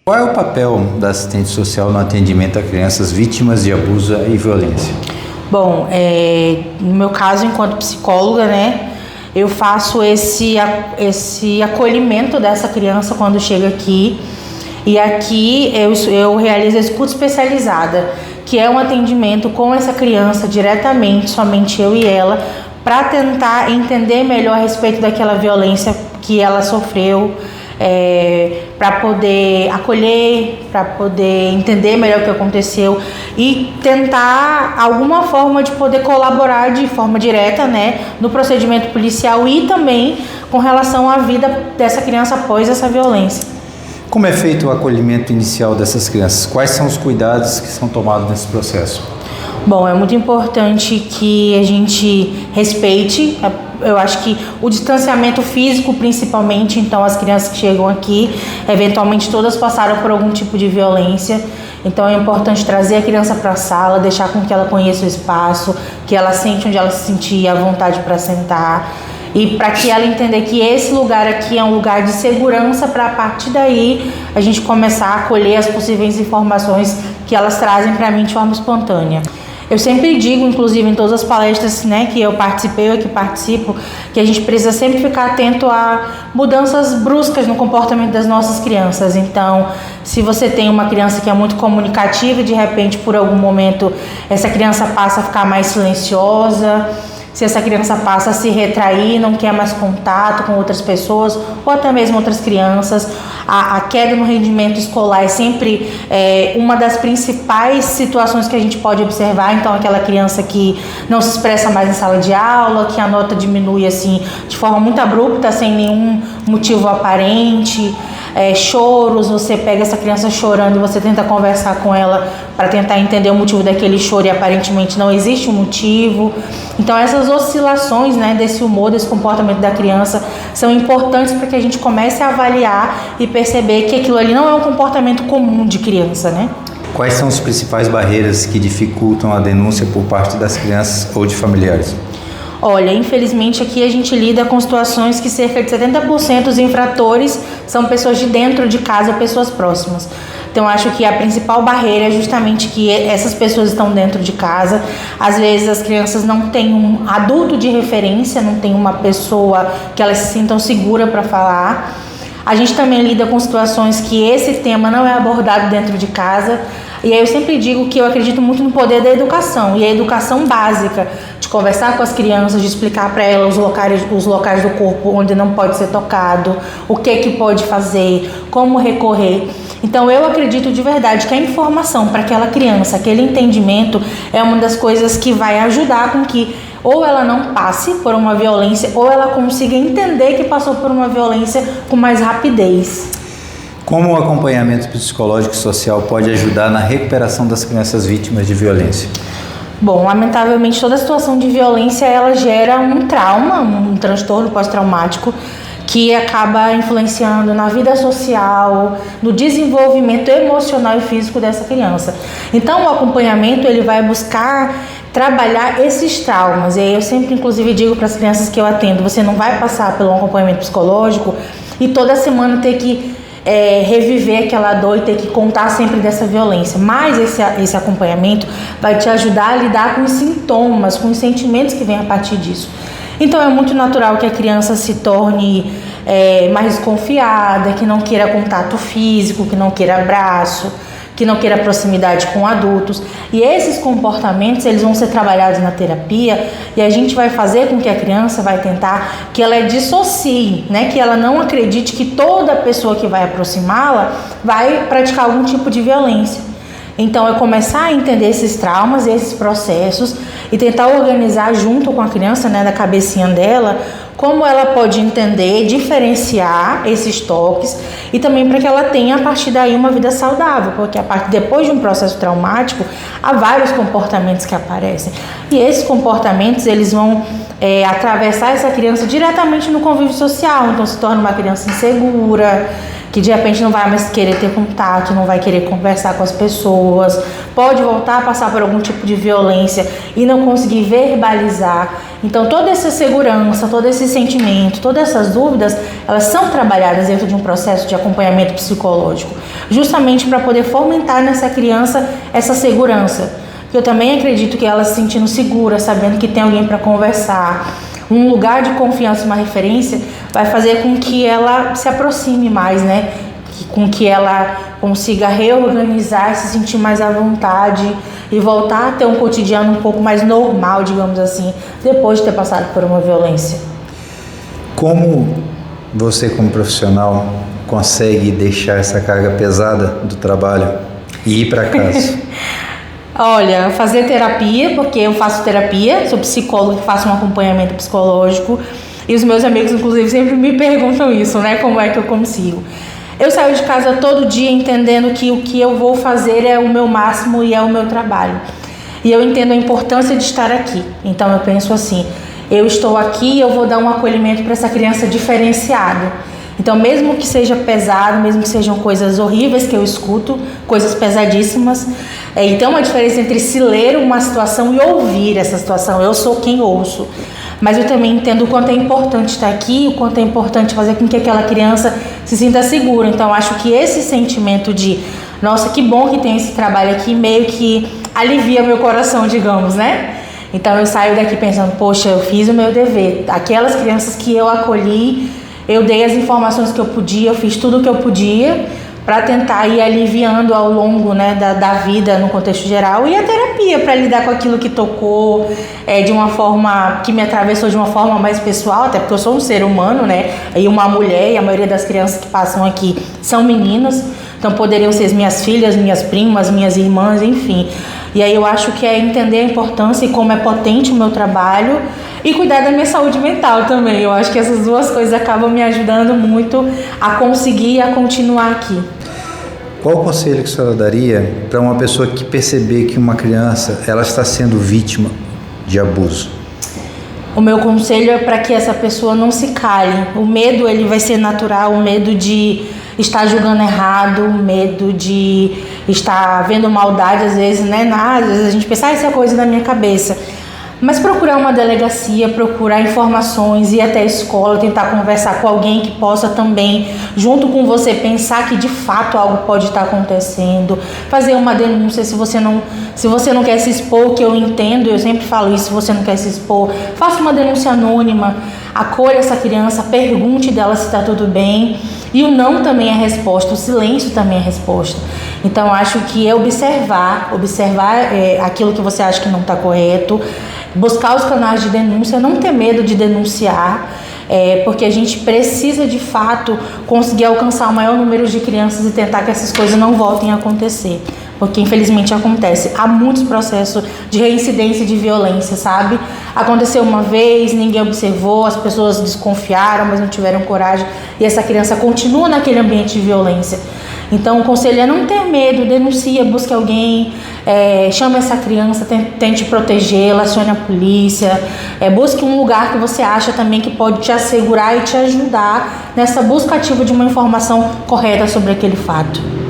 Qual é o papel da assistente social no atendimento a crianças vítimas de abuso e violência? Bom, no meu caso, enquanto psicóloga, né, eu faço esse acolhimento dessa criança quando chega aqui. E aqui eu realizo a escuta especializada, que é um atendimento com essa criança diretamente, somente eu e ela, para tentar entender melhor a respeito daquela violência que ela sofreu, para poder acolher, para poder entender melhor o que aconteceu e tentar alguma forma de poder colaborar de forma direta, né, no procedimento policial e também com relação à vida dessa criança após essa violência. Como é feito o acolhimento inicial dessas crianças? Quais são os cuidados que são tomados nesse processo? Bom, é muito importante que a gente respeite, eu acho que o distanciamento físico principalmente, então as crianças que chegam aqui, eventualmente todas passaram por algum tipo de violência, então é importante trazer a criança para a sala, deixar com que ela conheça o espaço, que ela sente onde ela se sentir à vontade para sentar, e para que ela entenda que esse lugar aqui é um lugar de segurança para a partir daí a gente começar a acolher as possíveis informações que elas trazem para mim de forma espontânea. Eu sempre digo, inclusive em todas as palestras, né, que eu participei ou que participo, que a gente precisa sempre ficar atento a mudanças bruscas no comportamento das nossas crianças. Então, se você tem uma criança que é muito comunicativa e de repente por algum momento essa criança passa a ficar mais silenciosa, se essa criança passa a se retrair, não quer mais contato com outras pessoas ou até mesmo outras crianças, a queda no rendimento escolar é sempre uma das principais situações que a gente pode observar. Então, aquela criança que não se expressa mais em sala de aula, que a nota diminui assim de forma muito abrupta, sem nenhum motivo aparente. Choros, você pega essa criança chorando e você tenta conversar com ela para tentar entender o motivo daquele choro e aparentemente não existe um motivo. Então essas oscilações, né, desse humor, desse comportamento da criança são importantes para que a gente comece a avaliar e perceber que aquilo ali não é um comportamento comum de criança, né? Quais são as principais barreiras que dificultam a denúncia por parte das crianças ou de familiares? Olha, infelizmente aqui a gente lida com situações que cerca de 70% dos infratores são pessoas de dentro de casa, pessoas próximas. Então, acho que a principal barreira é justamente que essas pessoas estão dentro de casa. Às vezes as crianças não têm um adulto de referência, não tem uma pessoa que elas se sintam segura para falar. A gente também lida com situações que esse tema não é abordado dentro de casa. E aí eu sempre digo que eu acredito muito no poder da educação, e a educação básica, de conversar com as crianças, de explicar para elas os locais do corpo onde não pode ser tocado, o que pode fazer, como recorrer. Então eu acredito de verdade que a informação para aquela criança, aquele entendimento, é uma das coisas que vai ajudar com que ou ela não passe por uma violência, ou ela consiga entender que passou por uma violência com mais rapidez. Como o acompanhamento psicológico e social pode ajudar na recuperação das crianças vítimas de violência? Bom, lamentavelmente toda situação de violência ela gera um trauma, um transtorno pós-traumático que acaba influenciando na vida social, no desenvolvimento emocional e físico dessa criança. Então o acompanhamento ele vai buscar trabalhar esses traumas. E aí eu sempre inclusive digo para as crianças que eu atendo, você não vai passar pelo acompanhamento psicológico e toda semana ter que reviver aquela dor e ter que contar sempre dessa violência, mas esse acompanhamento vai te ajudar a lidar com os sintomas, com os sentimentos que vêm a partir disso. Então é muito natural que a criança se torne mais desconfiada, que não queira contato físico, que não queira abraço, que não queira proximidade com adultos. E esses comportamentos, eles vão ser trabalhados na terapia e a gente vai fazer com que a criança vai tentar que ela dissocie, né? Que ela não acredite que toda pessoa que vai aproximá-la vai praticar algum tipo de violência. Então, é começar a entender esses traumas, esses processos e tentar organizar junto com a criança, né, da cabecinha dela, como ela pode entender, diferenciar esses toques e também para que ela tenha a partir daí uma vida saudável, porque depois de um processo traumático, há vários comportamentos que aparecem. E esses comportamentos, eles vão atravessar essa criança diretamente no convívio social, então se torna uma criança insegura, que de repente não vai mais querer ter contato, não vai querer conversar com as pessoas, pode voltar a passar por algum tipo de violência e não conseguir verbalizar. Então toda essa segurança, todo esse sentimento, todas essas dúvidas, elas são trabalhadas dentro de um processo de acompanhamento psicológico, justamente para poder fomentar nessa criança essa segurança. Eu também acredito que ela se sentindo segura, sabendo que tem alguém para conversar, um lugar de confiança, uma referência, vai fazer com que ela se aproxime mais, né? Com que ela consiga reorganizar, se sentir mais à vontade e voltar a ter um cotidiano um pouco mais normal, digamos assim, depois de ter passado por uma violência. Como você, como profissional, consegue deixar essa carga pesada do trabalho e ir para casa? Olha, fazer terapia, porque eu faço terapia, sou psicóloga, faço um acompanhamento psicológico e os meus amigos, inclusive, sempre me perguntam isso, né? Como é que eu consigo? Eu saio de casa todo dia entendendo que o que eu vou fazer é o meu máximo e é o meu trabalho. E eu entendo a importância de estar aqui. Então eu penso assim, eu estou aqui e eu vou dar um acolhimento para essa criança diferenciado. Então mesmo que seja pesado, mesmo que sejam coisas horríveis que eu escuto, coisas pesadíssimas, então uma diferença entre se ler uma situação e ouvir essa situação. Eu sou quem ouço. Mas eu também entendo o quanto é importante estar aqui, o quanto é importante fazer com que aquela criança se sinta segura. Então, acho que esse sentimento de, nossa, que bom que tem esse trabalho aqui, meio que alivia meu coração, digamos, né? Então, eu saio daqui pensando, poxa, eu fiz o meu dever. Aquelas crianças que eu acolhi, eu dei as informações que eu podia, eu fiz tudo o que eu podia para tentar ir aliviando ao longo, né, da vida no contexto geral, e a terapia para lidar com aquilo que tocou de uma forma que me atravessou de uma forma mais pessoal, até porque eu sou um ser humano, né, e uma mulher, e a maioria das crianças que passam aqui são meninas, então poderiam ser minhas filhas, minhas primas, minhas irmãs, enfim. E aí eu acho que é entender a importância e como é potente o meu trabalho e cuidar da minha saúde mental também. Eu acho que essas duas coisas acabam me ajudando muito a conseguir e a continuar aqui. Qual o conselho que a senhora daria para uma pessoa que perceber que uma criança ela está sendo vítima de abuso? O meu conselho é para que essa pessoa não se cale. O medo, ele vai ser natural, o medo de estar julgando errado, o medo de estar vendo maldade, às vezes, né? Às vezes a gente pensa, isso é coisa da minha cabeça. Mas procurar uma delegacia, procurar informações, ir até a escola, tentar conversar com alguém que possa também, junto com você, pensar que de fato algo pode estar acontecendo, fazer uma denúncia se você não quer se expor, que eu entendo, eu sempre falo isso, se você não quer se expor, faça uma denúncia anônima, acolha essa criança, pergunte dela se está tudo bem, e o não também é resposta, o silêncio também é resposta. Então acho que é observar aquilo que você acha que não está correto, buscar os canais de denúncia, não ter medo de denunciar, porque a gente precisa de fato conseguir alcançar o maior número de crianças e tentar que essas coisas não voltem a acontecer, porque infelizmente acontece. Há muitos processos de reincidência de violência, sabe? Aconteceu uma vez, ninguém observou, as pessoas desconfiaram, mas não tiveram coragem, e essa criança continua naquele ambiente de violência. Então o conselho é não ter medo, denuncie, busque alguém, chame essa criança, tente protegê-la, acione a polícia, busque um lugar que você acha também que pode te assegurar e te ajudar nessa busca ativa de uma informação correta sobre aquele fato.